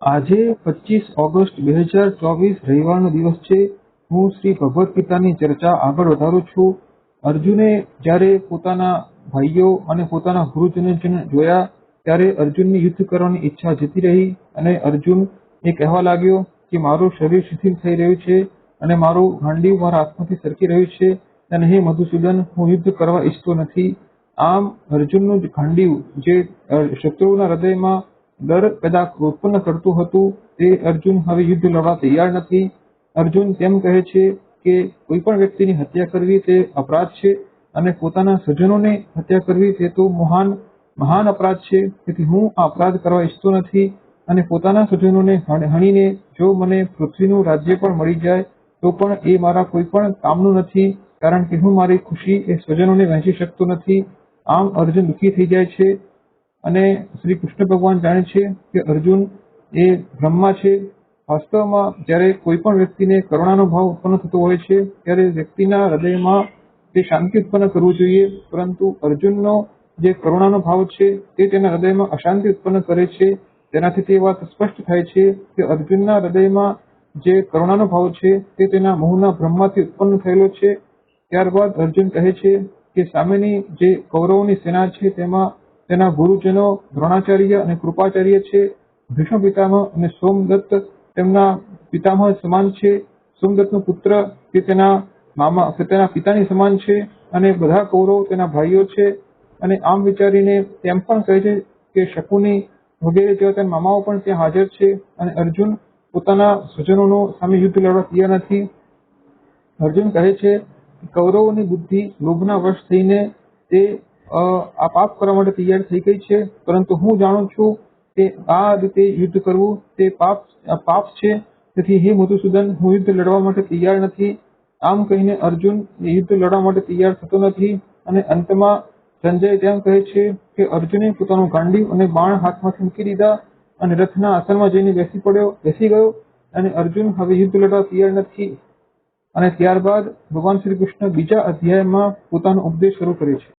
આજે 25 ઓગસ્ટ 2024 રવિવારનો દિવસ છે। હું શ્રી ભગવદ્ ગીતાની ચર્ચા આગળ વધારું છું। અર્જુને જ્યારે પોતાના ભાઈઓ અને પોતાના ગુરુજનોને જોયા ત્યારે અર્જુનની યુદ્ધ કરવાની ઈચ્છા જતી રહી અને અર્જુન એ કહેવા લાગ્યો કે મારું શરીર શિથિલ થઈ રહ્યું છે અને મારું ગાંડીવ મારા હાથમાંથી સરકી રહ્યું છે અને હે મધુસૂદન, હું યુદ્ધ કરવા ઈચ્છતો નથી। આમ અર્જુનનું ગાંડીવ જે શત્રુઓના હૃદયમાં ડર પેદા ઉત્પન્ન કરતું હતું તે અર્જુન હવે યુદ્ધ લડવા તૈયાર નથી। અર્જુન તેમ કહે છે કે કોઈ પણ વ્યક્તિની હત્યા કરવી તે અપરાધ છે અને પોતાના સ્વજનોને હત્યા કરવી તે તો મહાન અપરાધ છે। તેથી હું આ અપરાધ કરવા ઈચ્છતો નથી અને પોતાના સ્વજનોને હણીને જો મને પૃથ્વીનું રાજ્ય પણ મળી જાય તો પણ એ મારા કોઈ પણ કામનું નથી, કારણ કે હું મારી ખુશી એ સ્વજનોને વહેંચી શકતો નથી। આમ અર્જુન દુઃખી થઈ જાય છે અને શ્રી કૃષ્ણ ભગવાન જાણે છે કે અર્જુન એ બ્રહ્મા છે। વાસ્તવમાં જ્યારે કોઈ પણ વ્યક્તિને કરુણાનો ભાવ ઉત્પન્ન થતો હોય છે ત્યારે વ્યક્તિના હૃદયમાં તે શાંતિ ઉત્પન્ન કરવું જોઈએ, પરંતુ અર્જુનનો જે કરુણાનો ભાવ છે તે તેના હૃદયમાં અશાંતિ ઉત્પન્ન કરે છે। તેનાથી તે વાત સ્પષ્ટ થાય છે કે અર્જુનના હૃદયમાં જે કરુણાનો ભાવ છે તે તેના મોહના બ્રહ્માથી ઉત્પન્ન થયેલો છે। ત્યારબાદ અર્જુન કહે છે કે સામેની જે કૌરવોની સેના છે તેમાં તેના ગુરુજનો દ્રોણાચાર્ય અને કૃપાચાર્ય છે। ભીષ્મ પિતામહ અને સોમદત્ત તેમના પિતામહ સમાન છે। સોમદત્તનો પુત્ર તે તેના પિતાની સમાન છે અને બધા કૌરવો તેના ભાઈઓ છે। અને આમ વિચારીને તેમ પણ કહે છે કે શકુની વગેરે જેવા તેના મામાઓ પણ ત્યાં હાજર છે અને અર્જુન પોતાના સ્વજનોનો સામે યુદ્ધ લડવા તૈયાર નથી। અર્જુન કહે છે કે કૌરવોની બુદ્ધિ લોભના વશ થઈને તે આ પાપ કરવા માટે તૈયાર થઈ ગઈ છે, પરંતુ હું જાણું છું કે આ રીતે યુદ્ધ કરવું તે પાપ છે। તેથી હે મધુસૂદન, હું યુદ્ધ લડવા માટે તૈયાર નથી। આમ કહીને અર્જુન યુદ્ધ લડવા માટે તૈયાર થતો નથી અને અંતમાં સંજય તેમ કહે છે કે અર્જુને પોતાનું ગાંડીવ અને બાણ હાથમાંથી મૂકી દીધા અને રથના આસનમાં જઈને બેસી ગયો અને અર્જુન હવે યુદ્ધ લડવા તૈયાર નથી। અને ત્યારબાદ ભગવાન શ્રી કૃષ્ણ બીજા અધ્યાયમાં પોતાનો ઉપદેશ શરૂ કરે છે।